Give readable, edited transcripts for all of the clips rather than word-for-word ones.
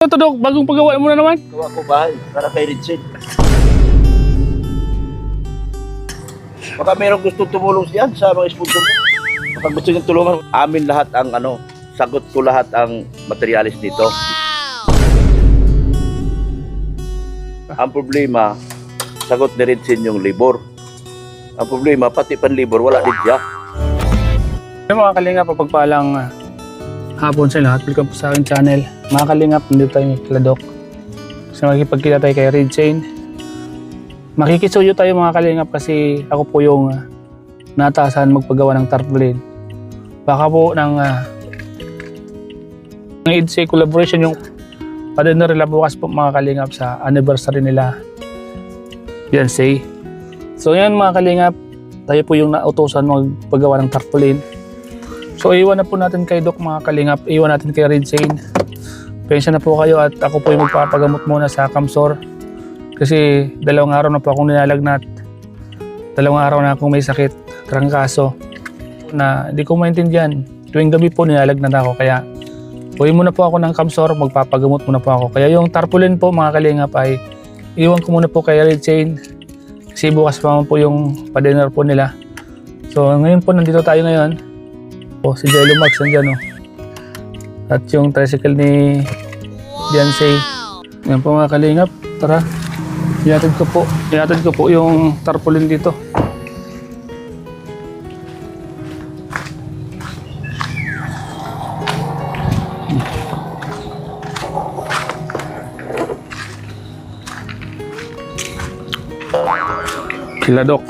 Ito, Dok, bagong pagawa mo na naman. Gawa ko bahay para kay Ridsin. Baka mayroong gusto tumulong diyan sa mga sponsor mo. Baka gusto niyong tulungan. Amin lahat ang sagot ko lahat ang materialis dito. Ang problema, sagot ni Ridsin yung libor. Ang problema, pati panlibor, wala din siya. Mga kalingap, pagpalang hapon sa lahat. Welcome po sa aking channel. Mga kalingap, nandito tayo kay Dok. Kasi makikipagkita tayo kay Ridsin. Makikisuyo tayo mga kalingap kasi ako po yung nataasan magpagawa ng tarpaulin. Baka po ng EDSA collaboration yung pa-dinner nila bukas po mga kalingap sa anniversary nila. Yan say. So yan mga kalingap, tayo po yung nautosan magpagawa ng tarpaulin. So iwan na po natin kay Dok mga kalingap, iwan natin kay Ridsin. Pensya na po kayo at ako po yung magpapagamot muna sa Kamsor. Kasi 2 araw na po akong ninalagnat. 2 araw na akong may sakit, trangkaso. Na hindi ko maintindihan. Tuwing gabi po ninalagnat ako kaya uwi muna po ako ng Kamsor, magpapagamot muna po ako. Kaya yung tarpaulin po mga kalingap ay iwan ko muna po kay Ridsin. Kasi bukas pa po yung pa-dinner po nila. So ngayon po nandito tayo ngayon. Si Jello Max nandyan At yung tricycle ni Beyonce. Yan po mga kalingap. Tara. Ihatid ko po yung tarpaulin dito. Kila Dok.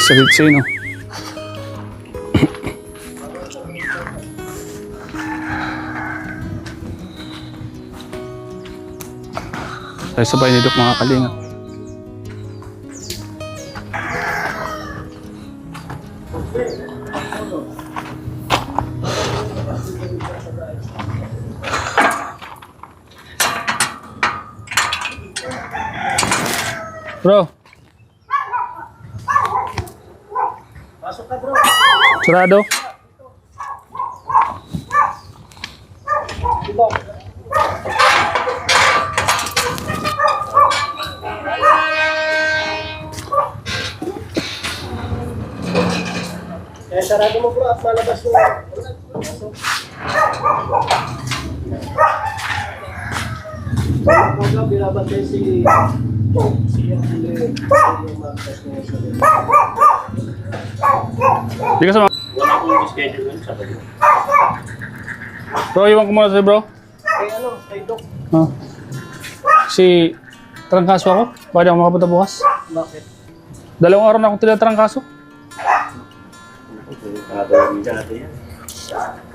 Sa Ridsin, no? Tayo sabay ni Dok mga kalingap. Bro. Pasok ka bro. Sarado. Sarado mo bro at malabas mo. Huwag kang binabantay si Di ka sama. Wala akong schedule sa bro. Bro, iwan ko muna sa'yo bro. Kay Dok. Si trangkaso ako. Bakit ako makapunta bukas? Bakit? 2 araw na akong tinatrangkaso.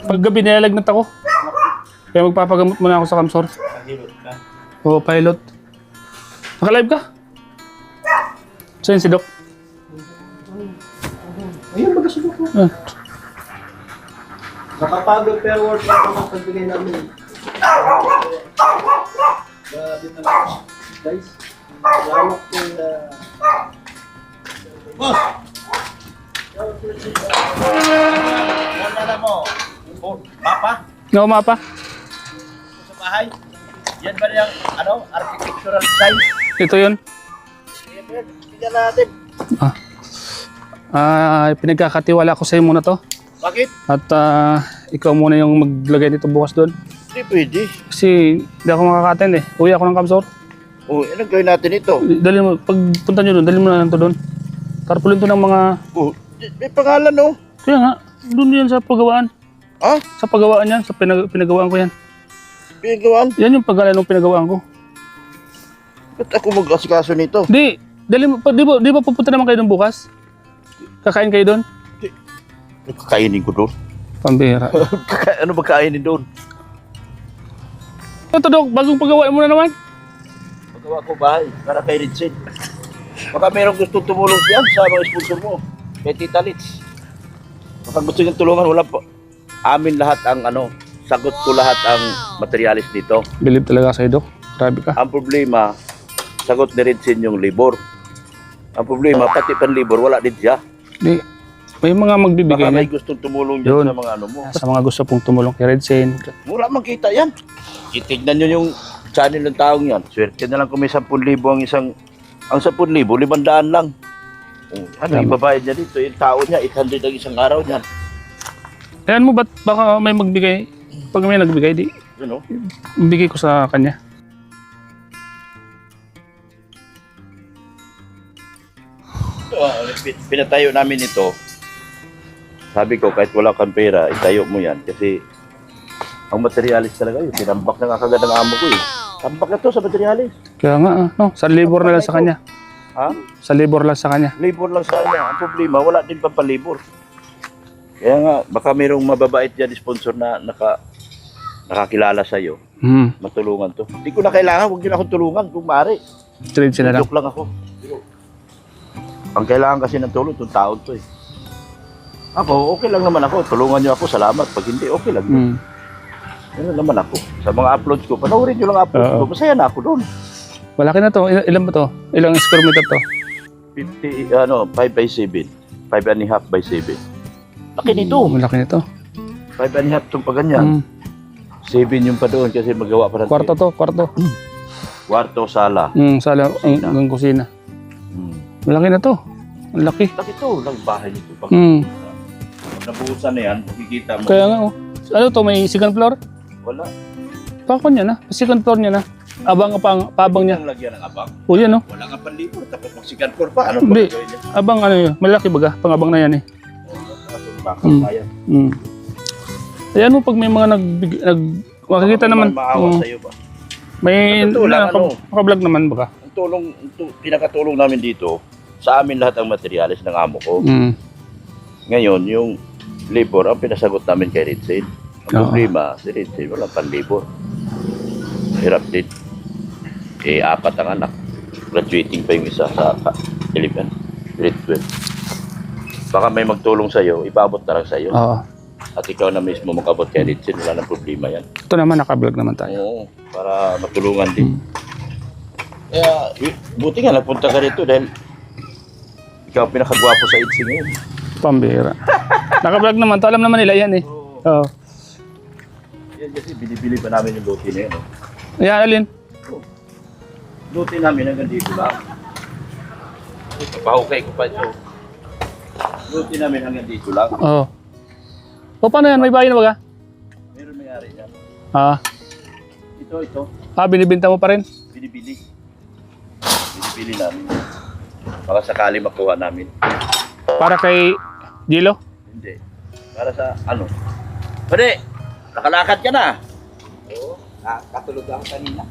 Pag gabi nilalagnat ako. Kaya magpapagamot muna ako sa Kamsor. Pilot ka? Oo, pilot. Naka-live ka? Saan si Dok? Ayun, magasulok mo. Nakapagod pero worth it ang pagbigay namin. Grabe talaga. Guys, salamat po Boss! Ano mo? Mapa? No, mapa? Sa bahay? Yan ba yung architectural design? Ito yun. Tingnan natin. Pinagkakatiwala ko sa'yo muna to. Bakit? At ikaw muna yung maglagay nito bukas doon. Hindi pwede. Kasi hindi ako makaka-attend eh. Uwi ako ng Kamsor. Anong gawin natin ito? Dali mo, pag punta nyo doon, dali mo na lang to doon. Tarpaulin to ng mga... May pangalan Kaya nga, doon yan sa pagawaan. Ha? Sa pagawaan yan, sa pinagawaan ko yan. Pinagawaan? Yan yung paggalan ng pinagawaan ko. Ba't ako mag-asikaso nito? Di, dali mo, di ba pupunta naman kayo doon bukas? Kakain kayo doon? Kakainin ko doon. Pambira. Ano ba kainin doon? Ito Dok, bagong pagawa mo na naman. Magawa ko bahay para kay Ridsin. Baka mayroong gusto tumulong diyan sa mga sponsor mo. Kay Tita Litz. Baka gusto niyong tulungan, wala po. Amin lahat ang sagot ko lahat ang materialis dito. Believe talaga sa'yo Dok. Grabe ka. Ang problema, sagot ni Rinsin yung libor. Ang problema, pati panlibor, wala din siya. Di, may mga magbibigay Baka may niyan. gustong tumulong dyan Yun. sa mga ano mo. Sa mga gusto pong tumulong kay Redsin. Wala mang kita yan. Itignan nyo yung channel ng taong yan. Swerte na lang kung may 10,000 ang 10,000, 500 lang. Ano, Tama. ibabayad niya dito. Yung tao niya, 800 ang isang araw niyan. Ayan mo, ba't baka may magbigay? Pag may nagbigay, di, Ano? bigay ko sa kanya. Ito, pinatayo namin ito. Sabi ko, kahit wala kang pera, itayo mo yan. Kasi, ang materialis talaga yun. Tinambak na nga kagad ng amo ko eh. Tambak na to sa materialis. Kaya nga, no, sa labor na lang sa kanya. Ha? Sa labor lang sa kanya. Labor lang sa kanya. Ang problema, wala din pampalibor. Kaya nga, baka mayroong mababait dyan sponsor na nakakilala sa'yo. Hmm, Matulungan to. Hindi ko na kailangan, huwag nyo na akong tulungan kung maaari. trade sila lang. Joke lang ako. Pero, ang kailangan kasi ng tulong, itong taon to eh. Ako, okay lang naman ako. Tulungan nyo ako, salamat. Pag hindi, okay lang. Hmm. Yan naman ako. Sa mga uploads ko, panoorin nyo lang uploads ko. Masaya na ako doon. Malaki na to. Ilan ba to? Ilang square meter to? 5 by 7. 5.5 by 7. Laki nito. Malaki nito. 5.5 itong pa ganyan. 7 yung pa doon kasi magawa pa ng Kwarto to, kwarto. Kwarto, sala. Sala, ang kusina. Hmm. Malaki na to. Ang laki. Laki to, lang bahay nito. Pag nabuhusan na yan, makikita mo. Kaya nga, oh. Ano to, may second floor? Wala. Pakon niya na. Second floor niya na. Abang pabang niya. Ang lagyan ng abang. O yan, oh. Wala nga panlibor, tapos mag-second floor pa. Ano Hindi. pa gawin niya? Abang ano yun. Malaki baga. Pangabang na yan eh. Bakit Hmm. kaya? Mm. Ayan mo, pag may mga makikita naman. Maawa oh, sa'yo ba? may Totoo lang, ano? naka-vlog naman baga. Ang tulong, pinakatulong namin dito, sa amin lahat ang materialis ng amo ko. Mm. Ngayon, yung labor, ang pinasagot namin kay Ritzel. Ang Oo. problema, si Ritzel, walang pan-labor. Hirap din. 4 ang anak. Graduating pa yung isa sa 11, grade 12. Baka may magtulong sa'yo, ipaabot na lang sa'yo. Oo. At ikaw na mismo mag-abot kay Ritzel, wala nang problema yan. Ito naman, naka-vlog naman tayo. Oo, para matulungan din. Kaya, buti nga nagpunta ka rito dahil ikaw ang pinakagwapo sa ITSI ngayon. Pambira. Naka-vlog naman to. Alam naman nila yan eh. Oo. Yan kasi binibili pa namin yung lote na yun. Ayan, alin? Lote namin hanggang dito lang. Pahukay ko pa ito. Lote namin hanggang dito lang. Oo. O paano yan? May bahay na baga? Meron may-ari yan. Ito. Binibinta mo pa rin? Binibili. Binibili namin. Baka sakali makuha namin. Para kay Gilo? Hindi. Para sa ano? Pwede! Nakalakad ka na. Oo, katulog ako kanina.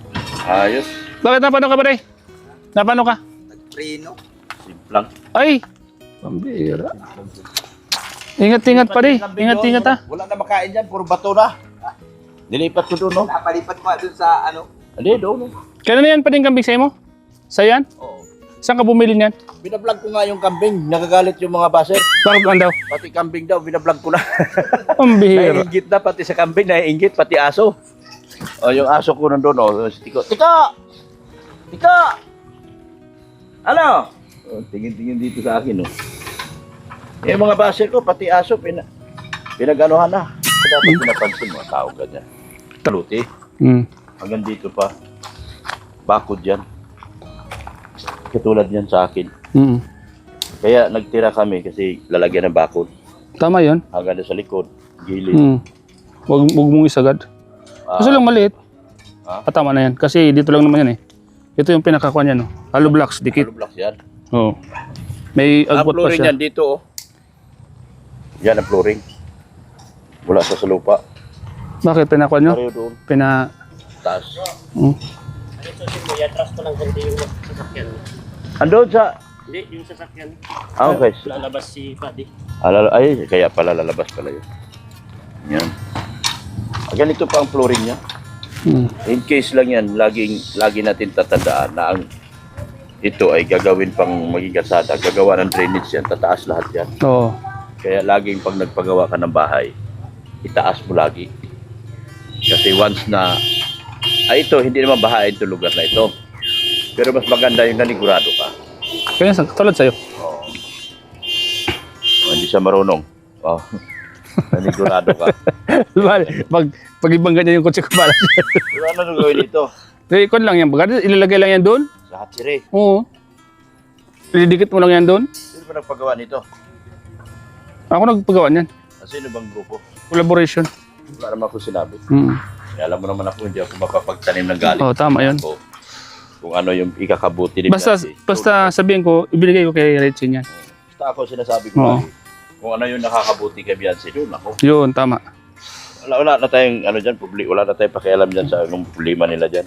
Ayos. Bakit napano ka ba rin? Napano ka? Nagpreno. Simplang. Ay! Pambira. Ingat-ingat pa rin. Ingat-ingat ha. Wala na makain dyan. Puro bato na. Nilipat ko doon, no? Napalipat mo doon sa ano. Hindi, doon, no? Kailan na yan pa rin kambing sa'yo mo? Sa yan? Oo. Saan ka bumili niyan? Binablog ko nga yung kambing. Nagagalit yung mga baser. Bakit ano daw? Pati kambing daw, binablog ko na. Pambira. Naiingit na pati sa kambing, naiingit pati aso. O, yung aso ko nandun, o. Tiko. Tiko! Ano? O, tingin-tingin dito sa akin, o. Yung mga baser ko, pati aso, pinag-anuhan na. Dapat pinapansin mga tao ganyan. Taluti. Hmm. Hanggang dito pa. Bakod yan. Katulad yan sa akin. Hmm. Kaya nagtira kami kasi lalagyan ng bakod. Tama yun. Hanggang sa likod, gilid. Hmm. Huwag mong isagad. Kasi lang maliit. Tama na yan. Kasi dito lang naman yan eh. Ito yung pinakakuha niya no. Hollow blocks, dikit. Hollow blocks yan. Oo. May Ang agwat pa flooring siya. yan dito, oh. Yan ang flooring. Mula sa lupa. Bakit pinakuha nyo? Pareho doon. Taas. Hmm. Atras ko lang konti yung sasakyan. Andun sa... Hindi, yung sasakyan. Okay. Lalabas si Paddy. Ay, kaya pala lalabas pala yun. Yan. Ganito pa ang flooring niya. Hmm. In case lang yan, lagi natin tatandaan na ang ito ay gagawin pang maging kalsada. Gagawa ng drainage yan, tataas lahat yan. Oo. Kaya laging pag nagpagawa ka ng bahay, itaas mo lagi. Kasi once na, ito, hindi naman bahain itong lugar na ito. Pero mas maganda yung nanigurado ka. Kaya tulad sa'yo. Oo. Hindi siya marunong. Oh. Nanigurado ka. Pag ibang ganyan yung kotse ko pala. Pero ano nung gawin dito? Eh, ikon lang yan. Baga, ilalagay lang yan doon. Sa hatsiri. Oo. Ididikit mo lang yan doon. Sino ba nagpagawa nito? Ako nagpagawa niyan. Sino bang grupo? Collaboration. Wala naman ako sinabi. Mm. Alam mo naman ako, hindi ako mapapagtanim ng galing. Oo, tama yun. Ako, kung ano yung ikakabuti ni Basta, Bianchi. basta sabihin ko, ibigay ko kay Richie yan. Basta ako sinasabi ko Oo. lagi, kung ano yung nakakabuti kay Bianchi, doon ako. Yun, tama. Wala na tayong ano dyan, wala na tayong pakialam dyan sa anong problema nila dyan.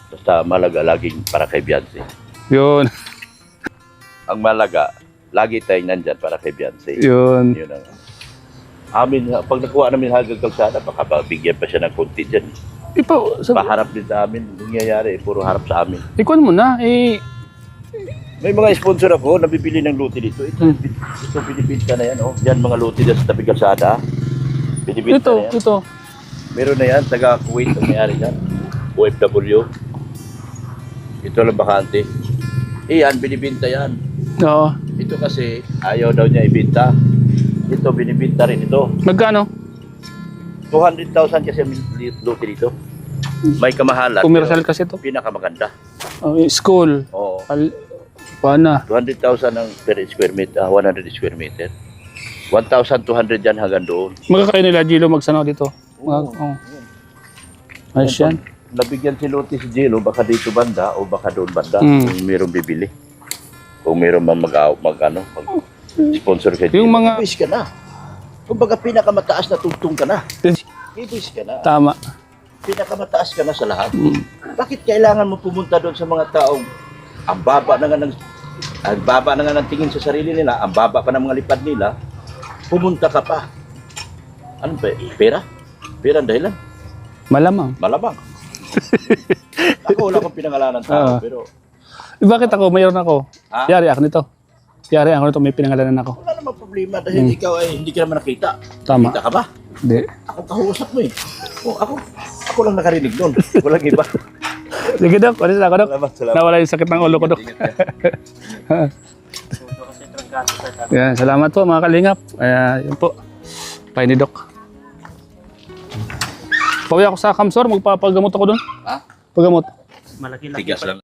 Basta malaga, laging para kay Bianchi. Yun. Ang malaga, lagi tayong nandyan para kay Bianchi. Yun. Yun ang amin, pag nakuha namin hanggang kalsada, baka bigyan pa siya ng konti dyan. Ipa, Paharap din sa amin, nangyayari, puro harap sa amin. ikon mo na. Eh, May mga sponsor ako, nabibili ng luti dito. Ito binibinta na yan, oh. Yan mga luti dyan sa tabi kalsada. Binibinta ito, na yan. ito. Meron na yan, taga Kuwait ang mayari yan. OFW. Ito lang bakante. Yan, binibinta yan. Oo. Ito kasi, ayaw daw niya ibinta. Ito, binibinta rin ito. Magkano? 200,000 kasi ang luti dito. May kamahalan. Commercial pero kasi ito. Pinakamaganda. School. Oo. Paano? 200,000 ang per square meter, 100 square meter. 1,200 yan hanggang doon. Magkakayo nila Gilo magsanaw dito. Oh. Ayos yan. Nabigyan si Loti si Jello, baka dito banda o baka doon banda kung mayroong bibili. Kung mayroong mag-sponsor kay Yung Jello. mga- Ibis ka na. Kung baga pinakamataas na tugtong ka na. Ibis ka na. Tama. Pinakamataas ka na sa lahat. Bakit kailangan mo pumunta doon sa mga taong ang baba na nga ng tingin sa sarili nila, ang baba pa ng mga lipad nila, pumunta ka pa. Ano ba? Pera? Pera ang dahilan? Malamang. Malamang. Ako wala akong pinangalanan tao, pero Bakit ako? Mayroon ako. Ha? Yari ako nito. Yari ako nito. May pinangalanan ako. wala namang problema dahil ikaw ay hindi ka naman nakita. Tama. Kita ka ba? Hindi. Ako kausap mo eh. O, ako lang nakarinig doon. Walang iba. Sige, Dok. Alis na ako, Dok. Salamat. Nawala yung sakit ng ulo ko, Dok. Ito kasi trangkaso sa Yan, salamat po, mga kalingap. Yun po. Pahay ni Dok. Pauwi ako sa Kamsor. Magpapagamot ako doon. Ha? Pagamot. malaki-laki Tigas pa. lang.